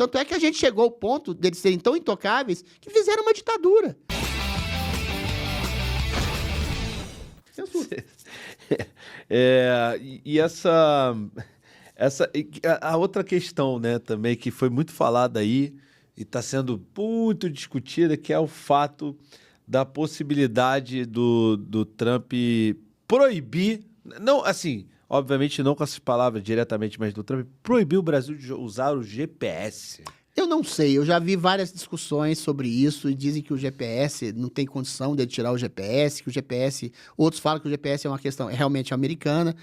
Tanto é que a gente chegou ao ponto deles serem tão intocáveis que fizeram uma ditadura. Censura. A outra questão, né, também, que foi muito falada aí e está sendo muito discutida, que é o fato da possibilidade do Trump proibir, não, assim, obviamente não com essas palavras diretamente, mas do Trump proibir o Brasil de usar o GPS. Eu não sei, eu já vi várias discussões sobre isso e dizem que o GPS não tem condição de tirar o GPS, que o GPS... Outros falam que o GPS é uma questão realmente americana.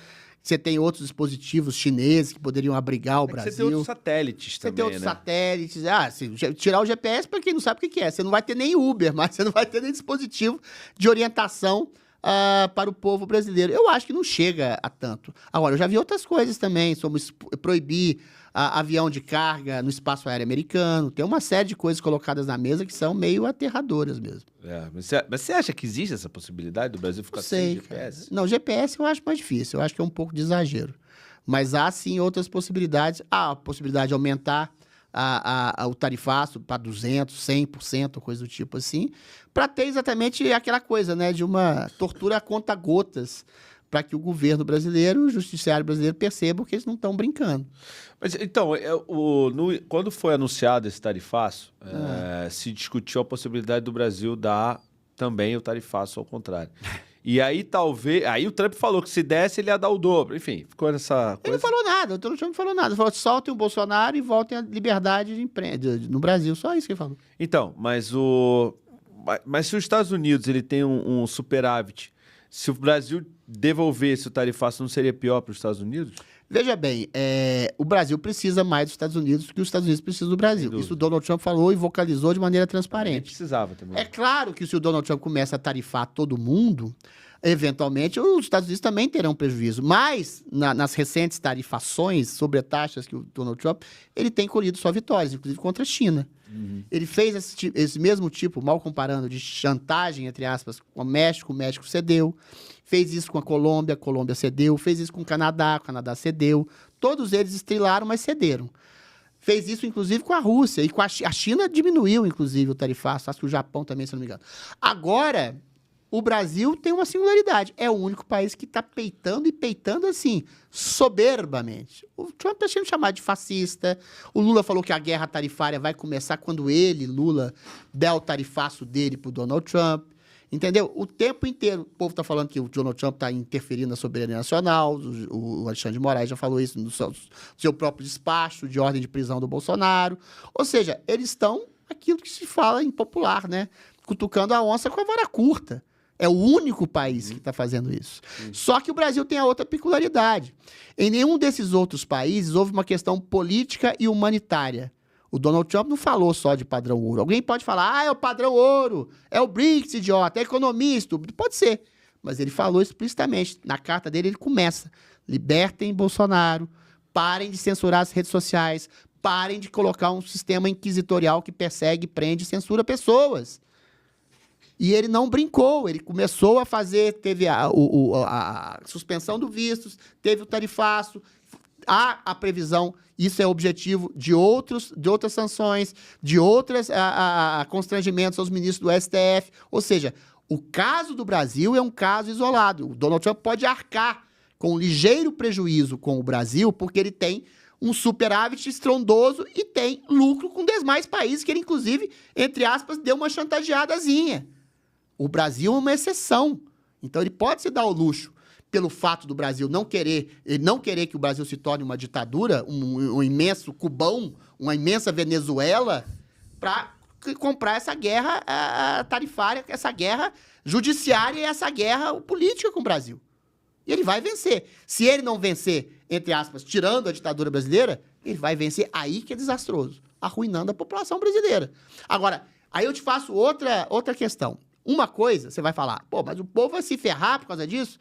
Você tem outros dispositivos chineses que poderiam abrigar o Brasil. Você tem outros satélites também, Você tem outros né? satélites. Tirar o GPS, para quem não sabe o que é. Você não vai ter nem Uber, mas você não vai ter nem dispositivo de orientação para o povo brasileiro. Eu acho que não chega a tanto. Agora, eu já vi outras coisas também, sobre proibir avião de carga no espaço aéreo americano. Tem uma série de coisas colocadas na mesa que são meio aterradoras mesmo. Mas você acha que existe essa possibilidade do Brasil ficar sem GPS? Cara. Não, GPS eu acho mais difícil. Eu acho que é um pouco de exagero. Mas há, sim, outras possibilidades. Há a possibilidade de aumentar o tarifaço para 200%, 100%, coisa do tipo assim, para ter exatamente aquela coisa, né, de uma tortura a conta-gotas, para que o governo brasileiro, o judiciário brasileiro percebam que eles não estão brincando. Mas, então, quando foi anunciado esse tarifaço, se discutiu a possibilidade do Brasil dar também o tarifaço ao contrário. E aí, talvez... Aí o Trump falou que se desse, ele ia dar o dobro. Enfim, ficou nessa coisa... Ele não falou nada, o Trump não falou nada. Ele falou, soltem o Bolsonaro e voltem a liberdade no Brasil. Só isso que ele falou. Então, mas se os Estados Unidos ele tem um superávit, se o Brasil devolvesse o tarifaço, não seria pior para os Estados Unidos? Veja bem, o Brasil precisa mais dos Estados Unidos do que os Estados Unidos precisam do Brasil. Isso o Donald Trump falou e vocalizou de maneira transparente. Ele precisava também. É claro que se o Donald Trump começa a tarifar todo mundo, eventualmente os Estados Unidos também terão prejuízo. Mas, nas recentes tarifações sobre taxas que o Donald Trump, ele tem colhido só vitórias, inclusive contra a China. Uhum. Ele fez esse mesmo tipo, mal comparando, de chantagem, entre aspas, com o México cedeu. Fez isso com a Colômbia cedeu. Fez isso com o Canadá cedeu. Todos eles estrilaram, mas cederam. Fez isso, inclusive, com a Rússia. E com a China diminuiu, inclusive, o tarifaço. Acho que o Japão também, se não me engano. Agora, o Brasil tem uma singularidade. É o único país que está peitando, e peitando assim, soberbamente. O Trump está sendo chamado de fascista. O Lula falou que a guerra tarifária vai começar quando ele, Lula, der o tarifaço dele para o Donald Trump. Entendeu? O tempo inteiro, o povo está falando que o Donald Trump está interferindo na soberania nacional, o Alexandre de Moraes já falou isso no seu próprio despacho de ordem de prisão do Bolsonaro. Ou seja, eles estão, aquilo que se fala em popular, né? Cutucando a onça com a vara curta. É o único país que está fazendo isso. Só que o Brasil tem a outra peculiaridade. Em nenhum desses outros países houve uma questão política e humanitária. O Donald Trump não falou só de padrão ouro. Alguém pode falar, é o padrão ouro, é o BRICS, idiota, é economista. Pode ser. Mas ele falou explicitamente. Na carta dele, ele começa. Libertem Bolsonaro, parem de censurar as redes sociais, parem de colocar um sistema inquisitorial que persegue, prende e censura pessoas. E ele não brincou, ele começou a fazer, teve a suspensão do vistos, teve o tarifaço, há a previsão, isso é objetivo de outras sanções, de outros constrangimentos aos ministros do STF. Ou seja, o caso do Brasil é um caso isolado. O Donald Trump pode arcar com um ligeiro prejuízo com o Brasil, porque ele tem um superávit estrondoso e tem lucro com demais países, que ele, inclusive, entre aspas, deu uma chantageadazinha. O Brasil é uma exceção. Então, ele pode se dar o luxo, pelo fato do Brasil não querer que o Brasil se torne uma ditadura, um imenso Cubão, uma imensa Venezuela, para comprar essa guerra tarifária, essa guerra judiciária e essa guerra política com o Brasil. E ele vai vencer. Se ele não vencer, entre aspas, tirando a ditadura brasileira, ele vai vencer aí que é desastroso, arruinando a população brasileira. Agora, aí eu te faço outra questão. Uma coisa, você vai falar, pô, mas o povo vai se ferrar por causa disso?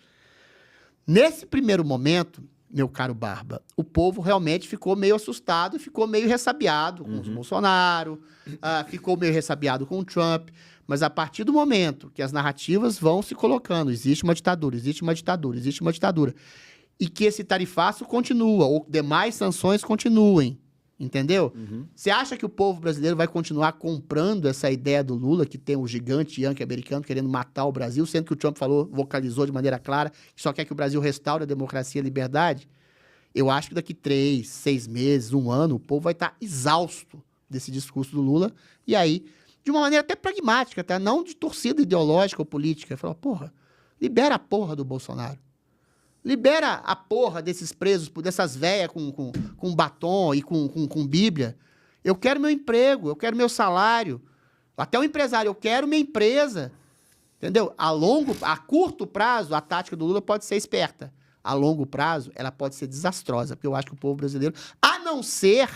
Nesse primeiro momento, meu caro Barba, o povo realmente ficou meio assustado, ficou meio ressabiado com os Bolsonaro, ficou meio ressabiado com o Trump, mas a partir do momento que as narrativas vão se colocando, existe uma ditadura, existe uma ditadura, existe uma ditadura, e que esse tarifaço continua, ou demais sanções continuem, Entendeu? Você acha que o povo brasileiro vai continuar comprando essa ideia do Lula, que tem o gigante yankee americano querendo matar o Brasil, sendo que o Trump vocalizou de maneira clara que só quer que o Brasil restaure a democracia e a liberdade? Eu acho que daqui 3, 6 meses, 1 ano, o povo vai estar exausto desse discurso do Lula. E aí, de uma maneira até pragmática, tá? Não de torcida ideológica ou política. Falar, porra, libera a porra do Bolsonaro. Libera a porra desses presos, dessas véias com batom e com Bíblia. Eu quero meu emprego, eu quero meu salário. Até o empresário, eu quero minha empresa. Entendeu? A curto prazo, a tática do Lula pode ser esperta. A longo prazo, ela pode ser desastrosa, porque eu acho que o povo brasileiro, a não ser,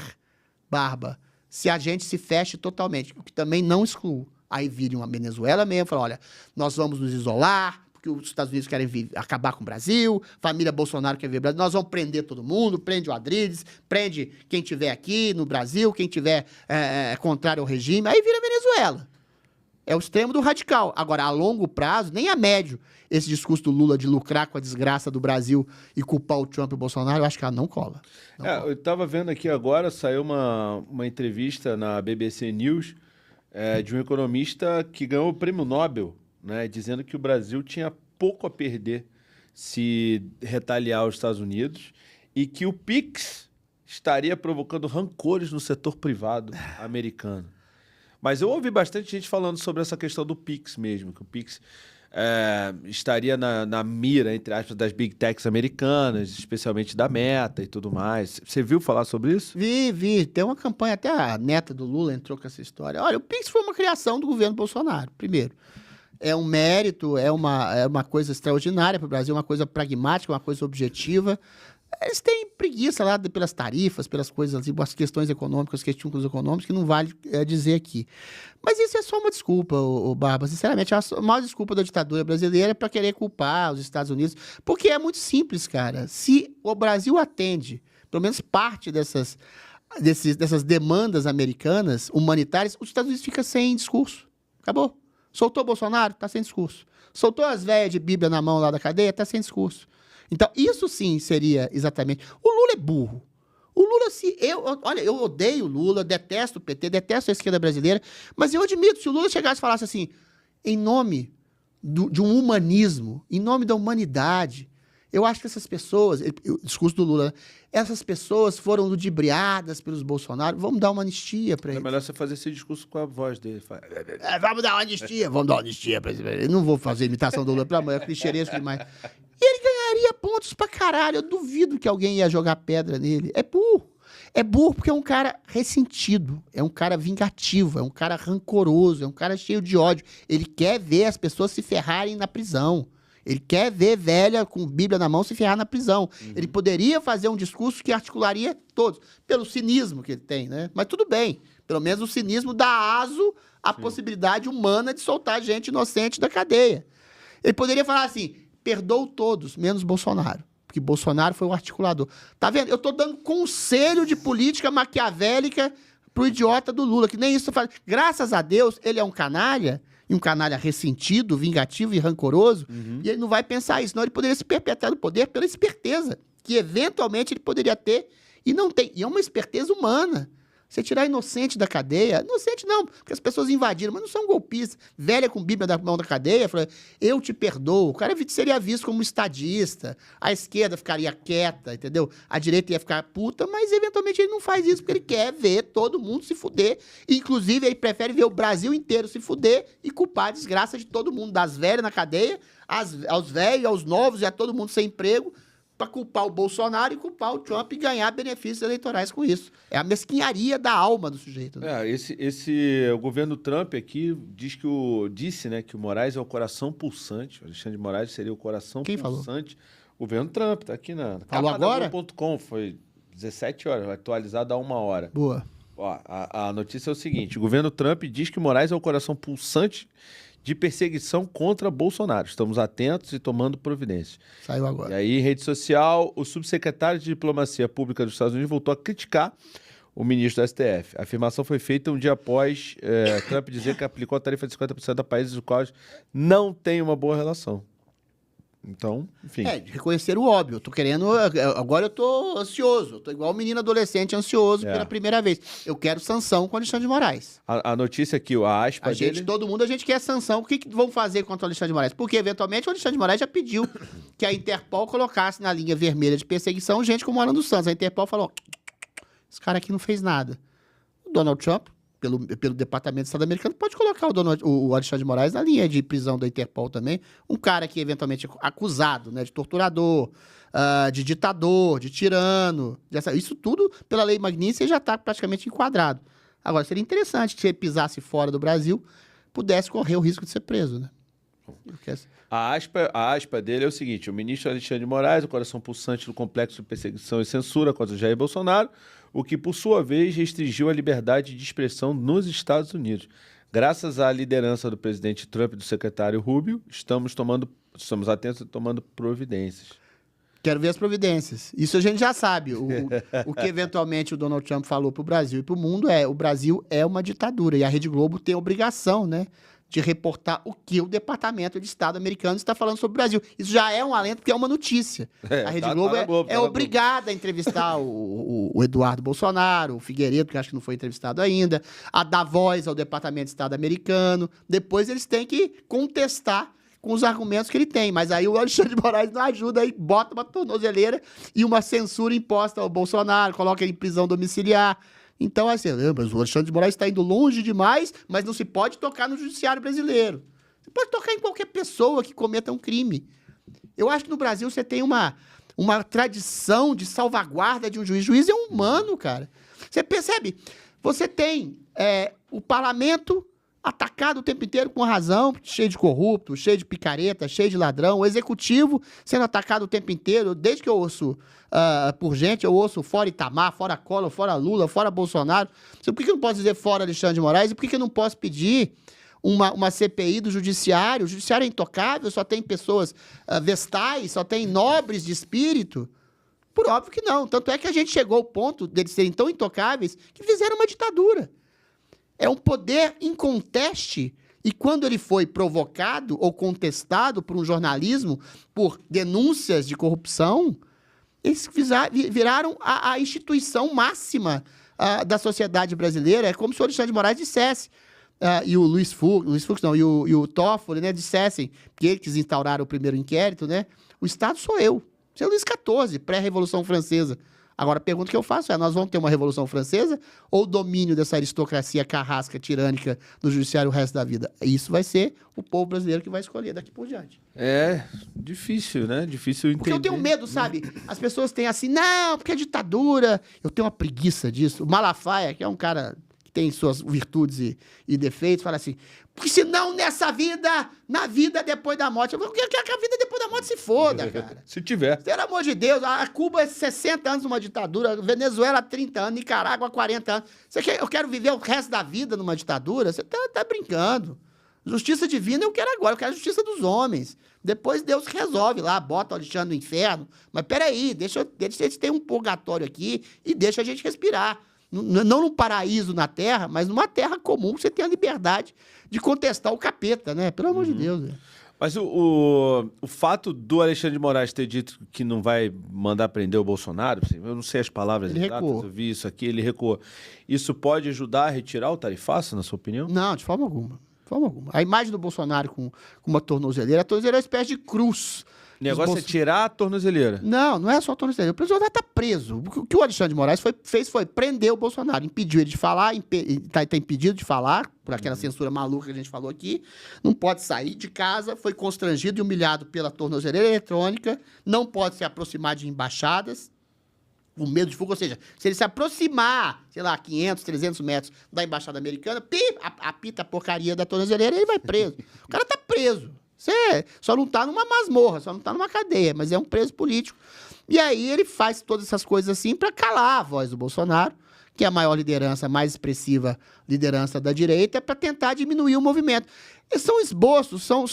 Barba, se a gente se feche totalmente, o que também não excluo. Aí vire uma Venezuela mesmo, fala, olha, nós vamos nos isolar, porque os Estados Unidos querem acabar com o Brasil, família Bolsonaro quer ver o Brasil, nós vamos prender todo mundo, prende o Adriles, prende quem tiver aqui no Brasil, quem tiver contrário ao regime, aí vira Venezuela. É o extremo do radical. Agora, a longo prazo, nem a médio, esse discurso do Lula de lucrar com a desgraça do Brasil e culpar o Trump e o Bolsonaro, eu acho que ela não cola. Eu estava vendo aqui agora, saiu uma entrevista na BBC News de um economista que ganhou o prêmio Nobel, né, dizendo que o Brasil tinha pouco a perder se retaliar aos Estados Unidos e que o PIX estaria provocando rancores no setor privado americano. Mas eu ouvi bastante gente falando sobre essa questão do PIX mesmo, que o PIX estaria na mira, entre aspas, das big techs americanas, especialmente da Meta e tudo mais. Você viu falar sobre isso? Vi. Tem uma campanha, até a neta do Lula entrou com essa história. Olha, o PIX foi uma criação do governo Bolsonaro, primeiro. É um mérito, é uma coisa extraordinária para o Brasil, uma coisa pragmática, uma coisa objetiva. Eles têm preguiça lá pelas tarifas, pelas coisas, as questões econômicas, questões econômicas, que não vale dizer aqui. Mas isso é só uma desculpa, o Barba. Sinceramente, a maior desculpa da ditadura brasileira é para querer culpar os Estados Unidos. Porque é muito simples, cara. Se o Brasil atende, pelo menos parte dessas demandas americanas, humanitárias, os Estados Unidos ficam sem discurso. Acabou. Soltou o Bolsonaro? Tá sem discurso. Soltou as velhas de Bíblia na mão lá da cadeia? Tá sem discurso. Então, isso sim seria exatamente... O Lula é burro. O Lula, olha, eu odeio o Lula, detesto o PT, detesto a esquerda brasileira, mas eu admito, se o Lula chegasse e falasse assim, em nome de um humanismo, em nome da humanidade, eu acho que essas pessoas, o discurso do Lula, essas pessoas foram ludibriadas pelos Bolsonaro, vamos dar uma anistia para eles. É melhor você fazer esse discurso com a voz dele. Vamos dar uma anistia para eles. Eu não vou fazer imitação do Lula para amanhã, é clichêresco demais. E ele ganharia pontos pra caralho. Eu duvido que alguém ia jogar pedra nele. É burro. É burro porque é um cara ressentido, é um cara vingativo, é um cara rancoroso, é um cara cheio de ódio. Ele quer ver as pessoas se ferrarem na prisão. Ele quer ver velha com Bíblia na mão se ferrar na prisão. Ele poderia fazer um discurso que articularia todos, pelo cinismo que ele tem, né? Mas tudo bem. Pelo menos o cinismo dá aso à possibilidade humana de soltar gente inocente da cadeia. Ele poderia falar assim, perdoo todos, menos Bolsonaro. Porque Bolsonaro foi o articulador. Tá vendo? Eu tô dando conselho de política maquiavélica pro idiota do Lula, que nem isso faz. Graças a Deus, ele é um canalha, e um canalha ressentido, vingativo e rancoroso, e ele não vai pensar isso, senão ele poderia se perpetuar no poder pela esperteza, que eventualmente ele poderia ter, e não tem. E é uma esperteza humana. Você tirar inocente da cadeia, inocente não, porque as pessoas invadiram, mas não são golpistas. Velha com Bíblia na mão da cadeia, fala, eu te perdoo. O cara seria visto como estadista, a esquerda ficaria quieta, entendeu? A direita ia ficar puta, mas eventualmente ele não faz isso, porque ele quer ver todo mundo se fuder. Inclusive, ele prefere ver o Brasil inteiro se fuder e culpar a desgraça de todo mundo, das velhas na cadeia, aos velhos, aos novos e a todo mundo sem emprego, para culpar o Bolsonaro e culpar o Trump e ganhar benefícios eleitorais com isso. É a mesquinharia da alma do sujeito. Né? O governo Trump aqui disse, né, que o Moraes é o coração pulsante. O Alexandre de Moraes seria o coração pulsante. Falou? O governo Trump, tá aqui na Falou agora? capa.com, foi 17 horas, atualizado há 1 hora. Boa. Ó, a notícia é o seguinte, o governo Trump diz que o Moraes é o coração pulsante de perseguição contra Bolsonaro. Estamos atentos e tomando providências. Saiu agora. E aí, em rede social, o subsecretário de Diplomacia Pública dos Estados Unidos voltou a criticar o ministro do STF. A afirmação foi feita um dia após Trump dizer que aplicou a tarifa de 50% a países dos quais não tem uma boa relação. Então, enfim. Reconhecer o óbvio. Eu tô querendo... Agora eu tô ansioso. Eu tô igual um menino adolescente ansioso pela primeira vez. Eu quero sanção com o Alexandre de Moraes. A notícia aqui, a aspa dele... Todo mundo, a gente quer sanção. O que vão fazer contra o Alexandre de Moraes? Porque, eventualmente, o Alexandre de Moraes já pediu que a Interpol colocasse na linha vermelha de perseguição gente como o Alan dos Santos. A Interpol falou, esse cara aqui não fez nada. O Donald Trump, pelo Departamento de Estado americano, pode colocar o Alexandre de Moraes na linha de prisão da Interpol também. Um cara que, eventualmente, é acusado, né, de torturador, de ditador, de tirano. Isso tudo, pela lei Magnitsky, já está praticamente enquadrado. Agora, seria interessante que se ele pisasse fora do Brasil, pudesse correr o risco de ser preso, né? A aspa dele é o seguinte: o ministro Alexandre de Moraes, o coração pulsante do complexo de perseguição e censura contra Jair Bolsonaro, o que, por sua vez, restringiu a liberdade de expressão nos Estados Unidos. Graças à liderança do presidente Trump e do secretário Rubio, estamos atentos e tomando providências. Quero ver as providências. Isso a gente já sabe. O que, eventualmente, o Donald Trump falou para o Brasil e para o mundo o Brasil é uma ditadura. E a Rede Globo tem a obrigação, né, de reportar o que o Departamento de Estado americano está falando sobre o Brasil. Isso já é um alento, porque é uma notícia. A Rede Globo é obrigada a entrevistar o Eduardo Bolsonaro, o Figueiredo, que acho que não foi entrevistado ainda, a dar voz ao Departamento de Estado americano. Depois eles têm que contestar com os argumentos que ele tem. Mas aí o Alexandre de Moraes não ajuda, aí bota uma tornozeleira e uma censura imposta ao Bolsonaro, coloca ele em prisão domiciliar. Então, assim, mas o Alexandre de Moraes está indo longe demais, mas não se pode tocar no judiciário brasileiro. Você pode tocar em qualquer pessoa que cometa um crime. Eu acho que no Brasil você tem uma tradição de salvaguarda de um juiz. O juiz é humano, cara. Você percebe? Você tem o parlamento atacado o tempo inteiro com razão, cheio de corrupto, cheio de picareta, cheio de ladrão, o executivo sendo atacado o tempo inteiro, desde que eu ouço por gente, eu ouço fora Itamar, fora Collor, fora Lula, fora Bolsonaro. Por que eu não posso dizer fora Alexandre de Moraes? E por que eu não posso pedir uma CPI do judiciário? O judiciário é intocável, só tem pessoas vestais, só tem nobres de espírito? Por óbvio que não. Tanto é que a gente chegou ao ponto deles serem tão intocáveis que fizeram uma ditadura. É um poder inconteste, e quando ele foi provocado ou contestado por um jornalismo por denúncias de corrupção, eles viraram a instituição máxima da sociedade brasileira. É como se o Alexandre de Moraes dissesse, e o Luiz Fux não, e o Toffoli, né, dissessem, que eles instauraram o primeiro inquérito, né, o Estado sou eu. Isso é Luís XIV, pré-Revolução Francesa. Agora, a pergunta que eu faço nós vamos ter uma Revolução Francesa ou o domínio dessa aristocracia carrasca, tirânica do judiciário o resto da vida? Isso vai ser o povo brasileiro que vai escolher daqui por diante. É difícil, né? Difícil entender. Porque eu tenho medo, sabe? As pessoas têm assim, não, porque é ditadura. Eu tenho uma preguiça disso. O Malafaia, que é um cara que tem suas virtudes e defeitos, fala assim, porque senão nessa vida, na vida depois da morte, eu quero que a vida depois da morte se foda, cara. Se tiver. Pelo amor de Deus, a Cuba é 60 anos numa ditadura, Venezuela 30 anos, Nicarágua 40 anos. Eu quero viver o resto da vida numa ditadura? Você tá brincando. Justiça divina eu quero agora, eu quero a justiça dos homens. Depois Deus resolve lá, bota o Alexandre no inferno. Mas peraí, deixa eles terem um purgatório aqui e deixa a gente respirar. Não num paraíso na Terra, mas numa terra comum que você tem a liberdade de contestar o capeta, né? Pelo amor de Deus. Né? Mas o fato do Alexandre de Moraes ter dito que não vai mandar prender o Bolsonaro, eu não sei as palavras exatas, recuou. Eu vi isso aqui, ele recuou. Isso pode ajudar a retirar o tarifaço, na sua opinião? Não, de forma alguma. A imagem do Bolsonaro com uma tornozeleira, a tornozeleira é uma espécie de cruz. O negócio é tirar a tornozeleira. Não é só a tornozeleira. O Bolsonaro está preso. O que o Alexandre de Moraes fez foi prender o Bolsonaro. Impediu ele de falar, está impedido de falar, por aquela censura maluca que a gente falou aqui. Não pode sair de casa, foi constrangido e humilhado pela tornozeleira eletrônica, não pode se aproximar de embaixadas, com medo de fuga. Ou seja, se ele se aproximar, sei lá, 500, 300 metros da embaixada americana, apita a porcaria da tornozeleira e ele vai preso. O cara está preso. Você só não está numa masmorra, só não está numa cadeia, mas é um preso político. E aí ele faz todas essas coisas assim para calar a voz do Bolsonaro, que é a maior liderança, a mais expressiva liderança da direita, para tentar diminuir o movimento. E são esboços, são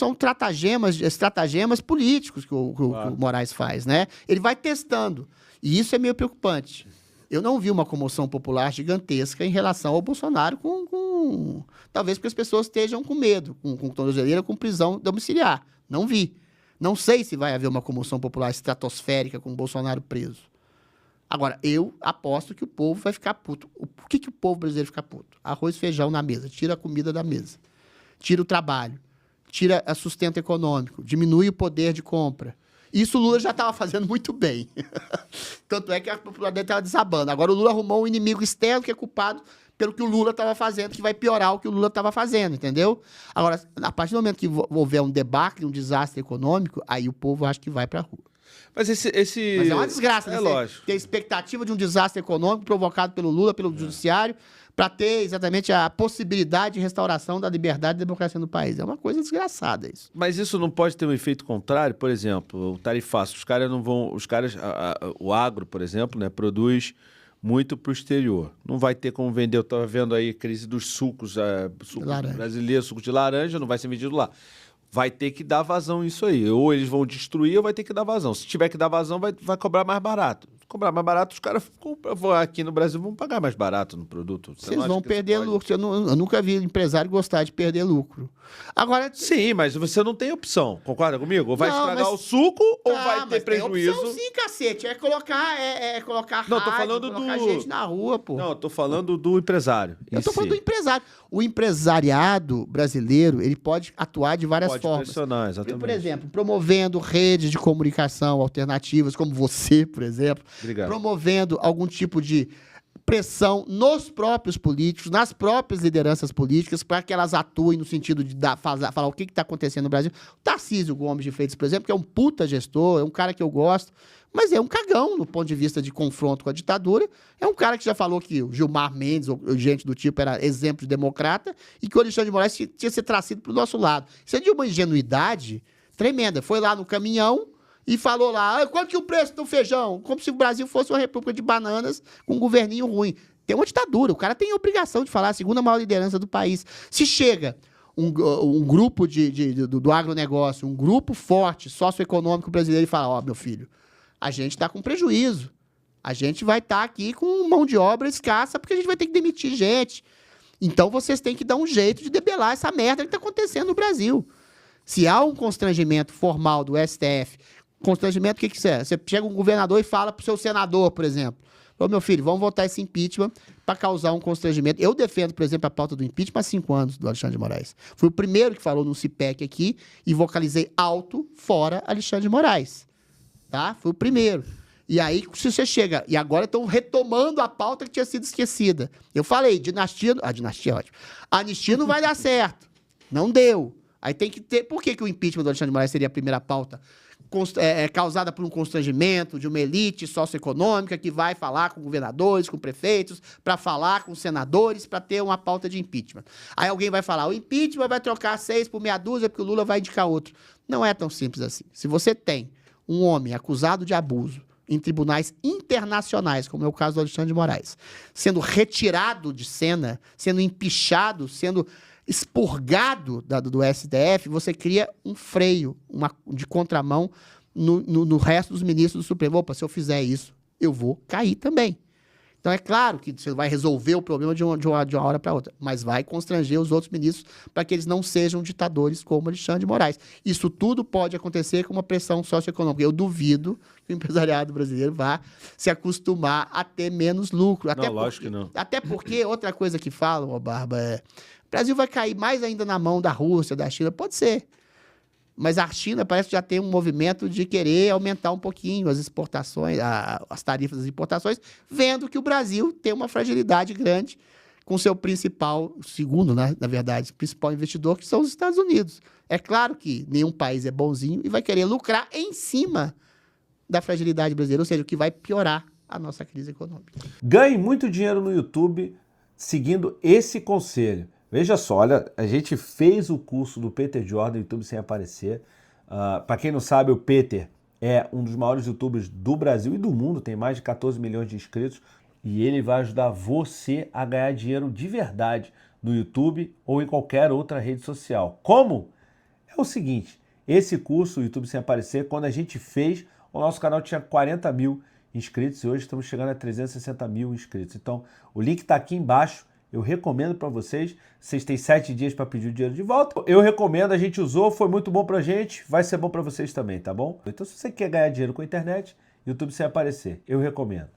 estratagemas políticos que o Moraes faz, né? Ele vai testando. E isso é meio preocupante. Eu não vi uma comoção popular gigantesca em relação ao Bolsonaro, talvez porque as pessoas estejam com medo, com tornozeleira, com prisão domiciliar. Não vi. Não sei se vai haver uma comoção popular estratosférica com o Bolsonaro preso. Agora, eu aposto que o povo vai ficar puto. Por que o povo brasileiro fica puto? Arroz e feijão na mesa, tira a comida da mesa, tira o trabalho, tira o sustento econômico, diminui o poder de compra. Isso o Lula já estava fazendo muito bem. Tanto é que a popularidade estava desabando. Agora o Lula arrumou um inimigo externo que é culpado pelo que o Lula estava fazendo, que vai piorar o que o Lula estava fazendo, entendeu? Agora, a partir do momento que houver um debacle, um desastre econômico, aí o povo acha que vai para a rua. Mas Mas é uma desgraça, né? lógico. Ter expectativa de um desastre econômico provocado pelo Lula, pelo judiciário, para ter exatamente a possibilidade de restauração da liberdade e da democracia no país. É uma coisa desgraçada isso. Mas isso não pode ter um efeito contrário? Por exemplo, o tarifaço. Os caras não vão... o agro, por exemplo, né, produz muito para o exterior. Não vai ter como vender. Eu estava vendo aí a crise dos sucos, suco brasileiro, suco de laranja, não vai ser vendido lá. Vai ter que dar vazão isso aí. Ou eles vão destruir ou vai ter que dar vazão. Se tiver que dar vazão, vai cobrar mais barato. Se cobrar mais barato, os caras aqui no Brasil vão pagar mais barato no produto. Vocês vão perder lucro. Eu nunca vi empresário gostar de perder lucro. Agora... Sim, mas você não tem opção. Concorda comigo? Ou vai estragar o suco ou vai ter prejuízo? Tem opção, sim, cacete. É colocar não, tô falando colocar gente na rua, pô. Não, eu tô falando do empresário. Eu tô falando do empresário. O empresariado brasileiro, ele pode atuar de várias formas. Pressionar, exatamente. Por exemplo, promovendo redes de comunicação alternativas, como você, por exemplo. Obrigado. Promovendo algum tipo de pressão nos próprios políticos, nas próprias lideranças políticas, para que elas atuem no sentido de falar o que está acontecendo no Brasil. O Tarcísio Gomes de Freitas, por exemplo, que é um puta gestor, é um cara que eu gosto, mas é um cagão no ponto de vista de confronto com a ditadura. É um cara que já falou que o Gilmar Mendes, ou gente do tipo, era exemplo de democrata, e que o Alexandre de Moraes tinha que ser trazido para o nosso lado. Isso é de uma ingenuidade tremenda. Foi lá no caminhão e falou lá, quanto que é o preço do feijão? Como se o Brasil fosse uma república de bananas com um governinho ruim. Tem uma ditadura, o cara tem a obrigação de falar, a segunda maior liderança do país. Se chega um grupo do agronegócio, um grupo forte, socioeconômico brasileiro, e fala, meu filho, a gente está com prejuízo. A gente vai estar aqui com mão de obra escassa, porque a gente vai ter que demitir gente. Então vocês têm que dar um jeito de debelar essa merda que está acontecendo no Brasil. Se há um constrangimento formal do STF, constrangimento, o que é? Você chega um governador e fala pro seu senador, por exemplo, meu filho, vamos votar esse impeachment para causar um constrangimento. Eu defendo, por exemplo, a pauta do impeachment há 5 anos, do Alexandre de Moraes. Fui o primeiro que falou no CIPEC aqui e vocalizei alto, fora Alexandre de Moraes. Tá? Fui o primeiro. E aí, se você chega... E agora estão retomando a pauta que tinha sido esquecida. Eu falei, dinastia... A dinastia é ótimo. A anistia não vai dar certo. Não deu. Aí tem que ter... Por que o impeachment do Alexandre de Moraes seria a primeira pauta? Causada por um constrangimento de uma elite socioeconômica que vai falar com governadores, com prefeitos, para falar com senadores, para ter uma pauta de impeachment. Aí alguém vai falar, o impeachment vai trocar 6 por meia dúzia porque o Lula vai indicar outro. Não é tão simples assim. Se você tem um homem acusado de abuso em tribunais internacionais, como é o caso do Alexandre de Moraes, sendo retirado de cena, sendo empichado, sendo expurgado do STF, você cria um freio de contramão no resto dos ministros do Supremo. Opa, se eu fizer isso, eu vou cair também. Então, é claro que você vai resolver o problema de uma hora para outra, mas vai constranger os outros ministros para que eles não sejam ditadores como Alexandre de Moraes. Isso tudo pode acontecer com uma pressão socioeconômica. Eu duvido que o empresariado brasileiro vá se acostumar a ter menos lucro. Lógico que não. Até porque, outra coisa que falam, Barba, o Brasil vai cair mais ainda na mão da Rússia, da China? Pode ser. Mas a China parece que já tem um movimento de querer aumentar um pouquinho as exportações, as tarifas das importações, vendo que o Brasil tem uma fragilidade grande com seu principal, segundo, né, na verdade, principal investidor, que são os Estados Unidos. É claro que nenhum país é bonzinho e vai querer lucrar em cima da fragilidade brasileira, ou seja, o que vai piorar a nossa crise econômica. Ganhe muito dinheiro no YouTube seguindo esse conselho. Veja só, olha, a gente fez o curso do Peter Jordan, YouTube Sem Aparecer. Para quem não sabe, o Peter é um dos maiores youtubers do Brasil e do mundo, tem mais de 14 milhões de inscritos. E ele vai ajudar você a ganhar dinheiro de verdade no YouTube ou em qualquer outra rede social. Como? É o seguinte, esse curso, o YouTube Sem Aparecer, quando a gente fez, o nosso canal tinha 40 mil inscritos e hoje estamos chegando a 360 mil inscritos. Então, o link está aqui embaixo. Eu recomendo para vocês. Vocês têm 7 dias para pedir o dinheiro de volta. Eu recomendo, a gente usou, foi muito bom pra gente, vai ser bom para vocês também, tá bom? Então se você quer ganhar dinheiro com a internet, YouTube sem aparecer, eu recomendo.